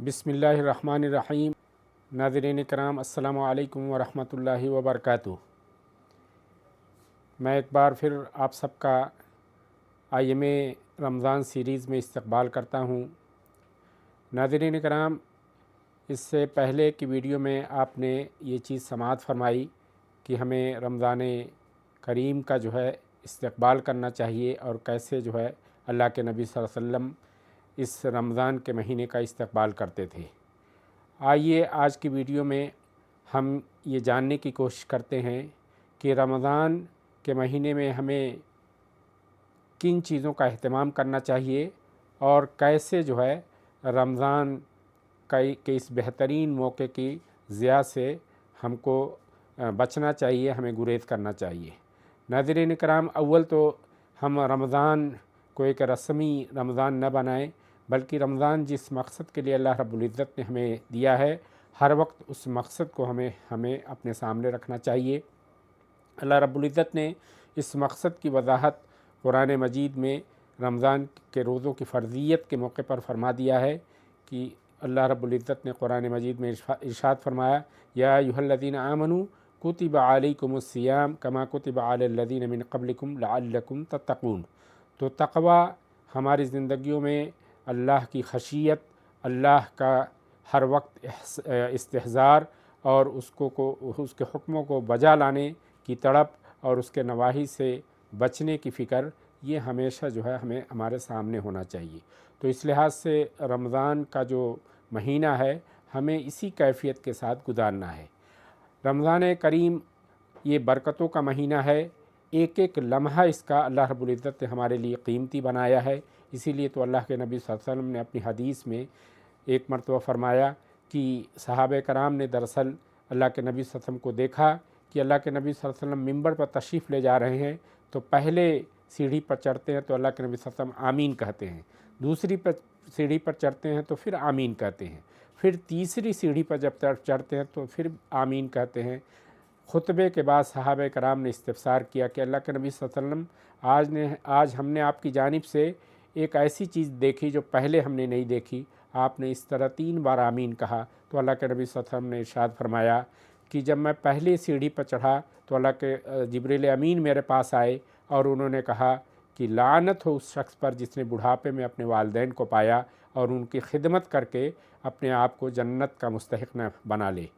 बिस्मिल्लाहिर्रहमानिर्रहीम। नाज़रीन कराम, अस्सलामु अलैकुम वरहमतुल्लाहि वबरकातुहू। मैं एक बार फिर आप सबका आईएमए रमज़ान सीरीज़ में इस्तक़बाल करता हूँ। नाज़रीन कराम, इससे पहले की वीडियो में आपने ये चीज़ समाअत फरमाई कि हमें रमज़ान करीम का जो है इस्तक़बाल करना चाहिए और कैसे जो है अल्लाह के नबी सल्लल्लाहु अलैहि वसल्लम इस रमज़ान के महीने का इस्तक़बाल करते थे। आइए आज की वीडियो में हम ये जानने की कोशिश करते हैं कि रमज़ान के महीने में हमें किन चीज़ों का अहतमाम करना चाहिए और कैसे जो है रमज़ान के इस बेहतरीन मौके की ज़िया से हमको बचना चाहिए, हमें गुरेज़ करना चाहिए। नाज़रीन कराम, अव्वल तो हम रमज़ान को एक रस्मी रमज़ान न बनाएं, बल्कि रमज़ान जिस मकसद के लिए अल्लाह रब्बुल इज़्ज़त ने हमें दिया है, हर वक्त उस मकसद को हमें अपने सामने रखना चाहिए। अल्लाह रब्बुल इज़्ज़त ने इस मकसद की वजाहत कुरान मजीद में रमज़ान के रोज़ों की फ़र्ज़ियत के मौके पर फरमा दिया है कि अल्लाह रब्बुल इज़्ज़त ने कुरान मजीद में इरशाद फरमाया, या अय्युहल्लज़ीना आमनू कुतिबा अलैकुमुस्सियाम कमा कुतिबा अलल्लज़ीना मिन क़ब्लिकुम लअल्लकुम तत्तक़ून। तो तक़वा हमारी ज़िंदगियों में अल्लाह की खशियत, अल्लाह का हर वक्त इस्तिहज़ार और उसके हुक्मों को बजा लाने की तड़प और उसके नवाही से बचने की फ़िक्र, ये हमेशा जो है हमें हमारे सामने होना चाहिए। तो इस लिहाज से रमज़ान का जो महीना है, हमें इसी कैफियत के साथ गुजारना है। रमज़ान करीम ये बरकतों का महीना है। एक एक लम्हा इसका अल्लाह रब्बुल इज़्ज़त ने हमारे लिए कीमती बनाया है। इसीलिए तो अल्लाह के नबी सल्लल्लाहु अलैहि वसल्लम ने अपनी हदीस में एक मरतबा फरमाया कि सहाबे कराम ने दरअसल अल्लाह के नबी सल्लल्लाहु अलैहि वसल्लम को देखा कि अल्लाह के नबी सल्लल्लाहु अलैहि वसल्लम मिंबर पर तशरीफ़ ले जा रहे हैं, तो पहले सीढ़ी पर चढ़ते हैं तो अल्लाह के नबी सल्लल्लाहु अलैहि वसल्लम आमीन कहते हैं, दूसरी पर सीढ़ी पर चढ़ते हैं तो फिर आमीन कहते हैं, फिर तीसरी सीढ़ी पर जब चढ़ते हैं तो फिर आमीन कहते हैं। खुतबे के बाद सहाबे कराम ने इस्तिफ़सार किया कि अल्लाह के नबी सल्लल्लाहु अलैहि वसल्लम आज हमने आपकी जानिब से एक ऐसी चीज़ देखी जो पहले हमने नहीं देखी। आपने इस तरह 3 बार आमीन कहा। तो अल्लाह के नबी सल्लल्लाहु अलैहि वसल्लम ने इरशाद फरमाया कि जब मैं पहली सीढ़ी पर चढ़ा तो अल्लाह के जिब्रील अमीन मेरे पास आए और उन्होंने कहा कि लानत हो उस शख्स पर जिसने बुढ़ापे में अपने वालिदैन को पाया और उनकी खिदमत करके अपने आप को जन्नत का मुस्तहिक़ न बना ले।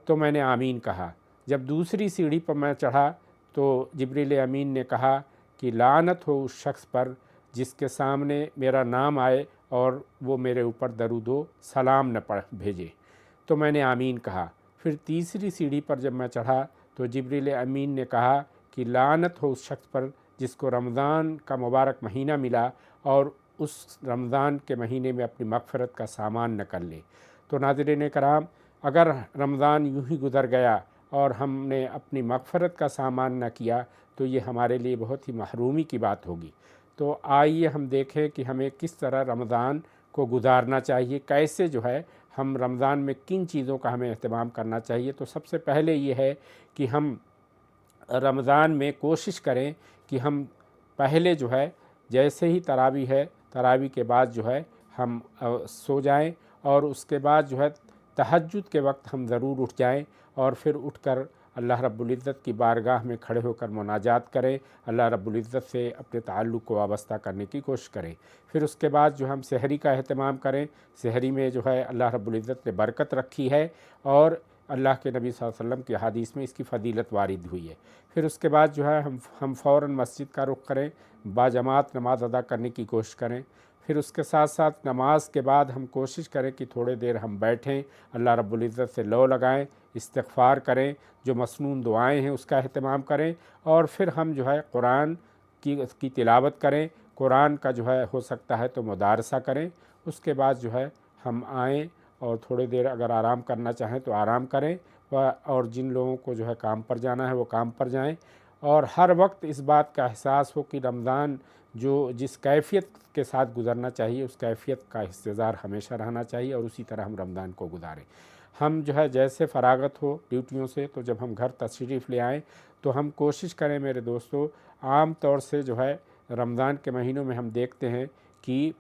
तो मैंने आमीन कहा। जब दूसरी सीढ़ी पर मैं चढ़ा तो जिब्रील अमीन ने कहा कि लानत हो उस शख्स पर जिसके सामने मेरा नाम आए और वो मेरे ऊपर दरूद व सलाम न भेजे। तो मैंने आमीन कहा। फिर तीसरी सीढ़ी पर जब मैं चढ़ा तो जिब्रील अमीन ने कहा कि लानत हो उस शख्स पर जिसको रमज़ान का मुबारक महीना मिला और उस रमज़ान के महीने में अपनी मग़फ़िरत का सामान न कर ले। तो नाज़रीन कराम, अगर रमज़ान यूँ ही गुज़र गया और हमने अपनी मग़फ़िरत का सामान न किया तो ये हमारे लिए बहुत ही महरूमी की बात होगी। तो आइए हम देखें कि हमें किस तरह रमज़ान को गुजारना चाहिए, कैसे जो है हम रमज़ान में किन चीज़ों का हमें एहतमाम करना चाहिए। तो सबसे पहले ये है कि हम रमज़ान में कोशिश करें कि हम पहले जो है जैसे ही तरावी है, तरावी के बाद जो है हम सो जाएं और उसके बाद जो है तहज्जुद के वक्त हम ज़रूर उठ जाएं और फिर उठकर अल्लाह रब्बुल इज़्ज़त की बारगाह में खड़े होकर मुनाजात करें, अल्लाह रब्बुल इज़्ज़त से अपने ताल्लुक़ को वाबस्ता करने की कोशिश करें। फिर उसके बाद जो हम सहरी का अहतमाम करें। सहरी में जो है अल्लाह रब्बुल इज़्ज़त ने बरकत रखी है और अल्लाह के नबी सल्लल्लाहु अलैहि वसल्लम की हदीस में इसकी फ़जीलत वारिद हुई है। फिर उसके बाद जो है हम फ़ौरन मस्जिद का रुख करें, बाजमात नमाज अदा करने की कोशिश करें। फिर उसके साथ साथ नमाज के बाद हम कोशिश करें कि थोड़ी देर हम बैठें, अल्लाह रब्बुल इज़्ज़त से लौ लगाएं, इस्तिग़फ़ार करें, जो मसनून दुआएं हैं उसका अहतमाम करें और फिर हम जो है कुरान की तिलावत करें। कुरान का जो है हो सकता है तो मुदारसा करें। उसके बाद जो है हम आएँ और थोड़ी देर अगर आराम करना चाहें तो आराम करें और जिन लोगों को जो है काम पर जाना है वो काम पर जाएं। और हर वक्त इस बात का एहसास हो कि रमज़ान जो जिस कैफ़ियत के साथ गुज़रना चाहिए उस कैफ़ियत का इंतज़ार हमेशा रहना चाहिए और उसी तरह हम रमज़ान को गुजारें। हम जो है जैसे फ़रागत हो ड्यूटियों से तो जब हम घर तशरीफ़ ले आएँ तो हम कोशिश करें मेरे दोस्तों, आम तौर से जो है रमज़ान के महीनों में हम देखते हैं कि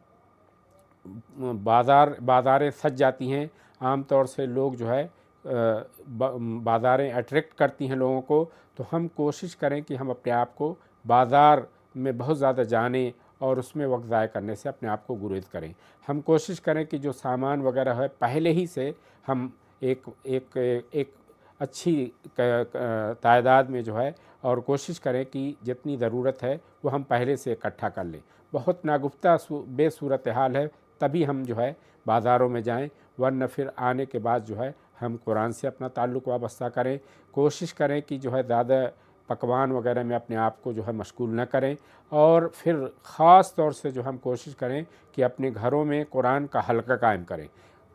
बाज़ारें सज जाती हैं। आम तौर से लोग जो है बाज़ारें अट्रैक्ट करती हैं लोगों को, तो हम कोशिश करें कि हम अपने आप को बाज़ार में बहुत ज़्यादा जाने और उसमें वक्त ज़ाया करने से अपने आप को गुरेज करें। हम कोशिश करें कि जो सामान वगैरह है पहले ही से हम एक एक एक अच्छी तादाद में जो है, और कोशिश करें कि जितनी ज़रूरत है वो हम पहले से इकट्ठा कर लें। बहुत नागुफ्ता बेसूरत हाल है तभी हम जो है बाज़ारों में जाएं, वरना फिर आने के बाद जो है हम कुरान से अपना ताल्लुक़ वाबस्ता करें। कोशिश करें कि जो है ज़्यादा पकवान वगैरह में अपने आप को जो है मशगूल न करें, और फिर ख़ास तौर से जो हम कोशिश करें कि अपने घरों में कुरान का हल्का कायम करें।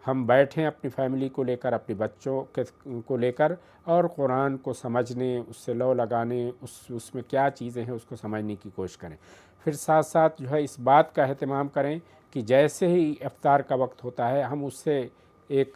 हम बैठें अपनी फैमिली को लेकर, अपने बच्चों के को लेकर, और कुरान को समझने, उससे लौ लगाने, उसमें क्या चीज़ें हैं उसको समझने की कोशिश करें। फिर साथ साथ जो है इस बात का अहतमाम करें कि जैसे ही इफ्तार का वक्त होता है हम उससे एक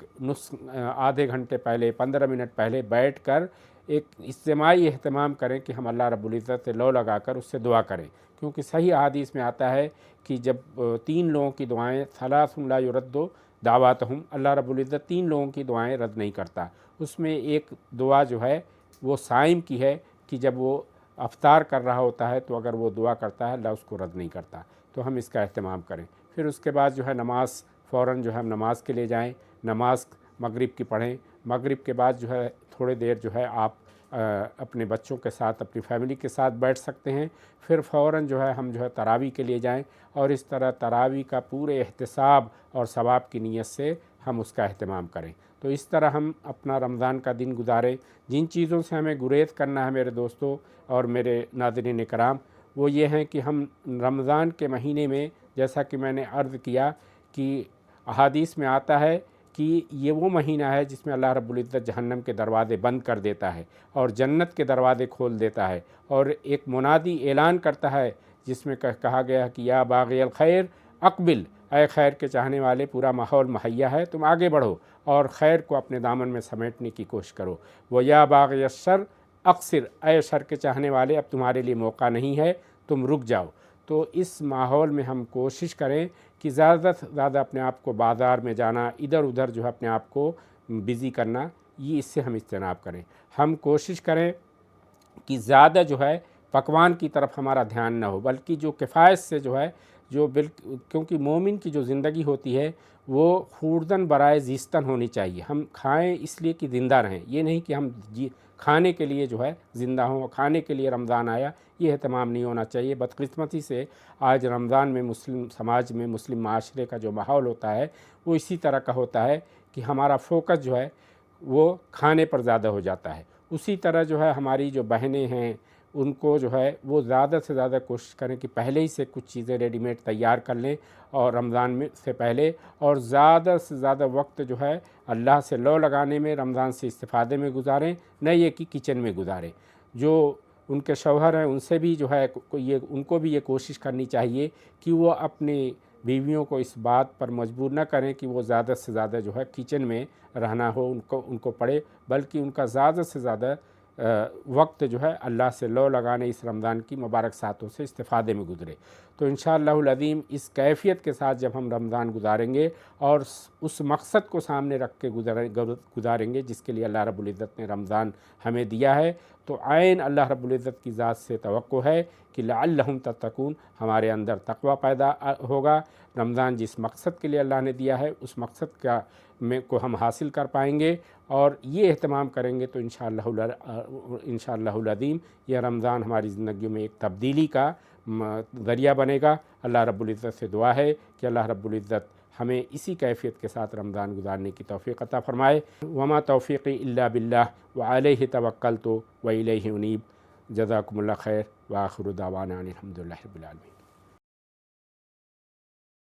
आधे घंटे पहले, 15 मिनट पहले बैठ कर एक इज्तिमाई एहतमाम करें कि हम अल्लाह रब्बुल इज़्ज़त से लौ लगाकर उससे दुआ करें। क्योंकि सही हदीस में आता है कि जब 3 लोगों की दुआएँ, सलासुन ला युरद्दु दावतहुम, अल्लाह रब्बुल इज़्ज़त 3 लोगों की दुआएं रद्द नहीं करता। उसमें एक दुआ जो है वो साइम की है कि जब वो अफ्तार कर रहा होता है तो अगर वो दुआ करता है अल्लाह उसको रद्द नहीं करता। तो हम इसका अहतमाम करें। फिर उसके बाद जो है नमाज़, फ़ौरन जो है हम नमाज़ के लिए जाएं, नमाज़ मगरिब की पढ़ें। मगरिब के बाद जो है थोड़ी देर जो है आप अपने बच्चों के साथ, अपनी फैमिली के साथ बैठ सकते हैं। फिर फ़ौरन जो है हम जो है तरावी के लिए जाएं, और इस तरह तरावी का पूरे एहतिसाब और सवाब की नीयत से हम उसका अहतमाम करें। तो इस तरह हम अपना रमज़ान का दिन गुजारें। जिन चीज़ों से हमें गुरेज करना है मेरे दोस्तों और मेरे नाज़रीन कराम, वो ये हैं कि हम रमज़ान के महीने में, जैसा कि मैंने अर्ज़ किया कि अहादीस में आता है कि ये वो महीना है जिसमें अल्लाह रब्बुल इज़्ज़त जहन्नम के दरवाज़े बंद कर देता है और जन्नत के दरवाज़े खोल देता है, और एक मुनादी ऐलान करता है जिसमें कहा गया कि या बाग़ियल खैर अक़बिल, ऐ खैर के चाहने वाले, पूरा माहौल मुहैया है, तुम आगे बढ़ो और खैर को अपने दामन में समेटने की कोशिश करो। वो या बाग़िय शर अक़सिर, ऐ शर के चाहने वाले, अब तुम्हारे लिए मौका नहीं है, तुम रुक जाओ। तो इस माहौल में हम कोशिश करें कि ज़्यादा से ज़्यादा अपने आप को बाज़ार में जाना, इधर उधर जो है अपने आप को बिज़ी करना, ये इससे हम इज्तनाब करें। हम कोशिश करें कि ज़्यादा जो है पकवान की तरफ हमारा ध्यान न हो, बल्कि जो किफ़ायत से जो है, जो क्योंकि मोमिन की जो ज़िंदगी होती है वो खूर्दन बराए ज़िस्तन होनी चाहिए। हम खाएं इसलिए कि ज़िंदा रहें, ये नहीं कि हम खाने के लिए जो है ज़िंदा हों, खाने के लिए रमज़ान आया, ये एहतमाम नहीं होना चाहिए। बदकिस्मती से आज रमज़ान में मुस्लिम समाज में, मुस्लिम माशरे का जो माहौल होता है वो इसी तरह का होता है कि हमारा फोकस जो है वो खाने पर ज़्यादा हो जाता है। उसी तरह जो है हमारी जो बहनें हैं उनको जो है वो ज़्यादा से ज़्यादा कोशिश करें कि पहले ही से कुछ चीज़ें रेडीमेड तैयार कर लें और रमज़ान में से पहले, और ज़्यादा से ज़्यादा वक्त जो है अल्लाह से लौ लगाने में, रमज़ान से इस्तिफ़ादे में गुजारें, न ये कि किचन में गुजारें। जो उनके शौहर हैं उनसे भी जो है उनको भी ये कोशिश करनी चाहिए कि वो अपनी बीवियों को इस बात पर मजबूर न करें कि वो ज़्यादा से ज़्यादा जो है किचन में रहना हो उनको पड़े, बल्कि उनका ज़्यादा से ज़्यादा वक्त जो है अल्लाह से लौ लगाने इस रमज़ान की मुबारक सातों से इस्तिफ़ादे में गुज़रे। तो इंशाअल्लाहुल अज़ीम इस कैफ़ियत के साथ जब हम रमज़ान गुजारेंगे और उस मकसद को सामने रख के गुजारेंगे जिसके लिए अल्लाह रब्बुल इज़्ज़त ने रमज़ान हमें दिया है, तो आइन अल्लाह रब्बुल इज़्ज़त की ज़ात से तवक्को है कि लअल्लहुम तत्तकून, हमारे अंदर तक़वा पैदा होगा। रमज़ान जिस मकसद के लिए अल्लाह ने दिया है उस मकसद को हम हासिल कर पाएंगे, और ये एहतमाम करेंगे तो इंशाअल्लाहुल अज़ीम यह रमज़ान हमारी ज़िंदगी में एक तब्दीली का ज़रिया बनेगा। अल्लाह रब्बुल इज़्ज़त से दुआ है कि अल्लाह रब्बुल इज़्ज़त हमें इसी कैफ़ियत के साथ रमज़ान गुजारने की तौफ़ीक़ अता फ़रमाए। वमा तौफ़ीक़ी इल्ला बिल्लाह व अलैहि तवक्कलतु व इलैहि उनीब। जज़ाकुमुल्लाह खैर व आखिरु दावाना अनिल हम्दुलिल्लाहि रब्बिल आलमीन।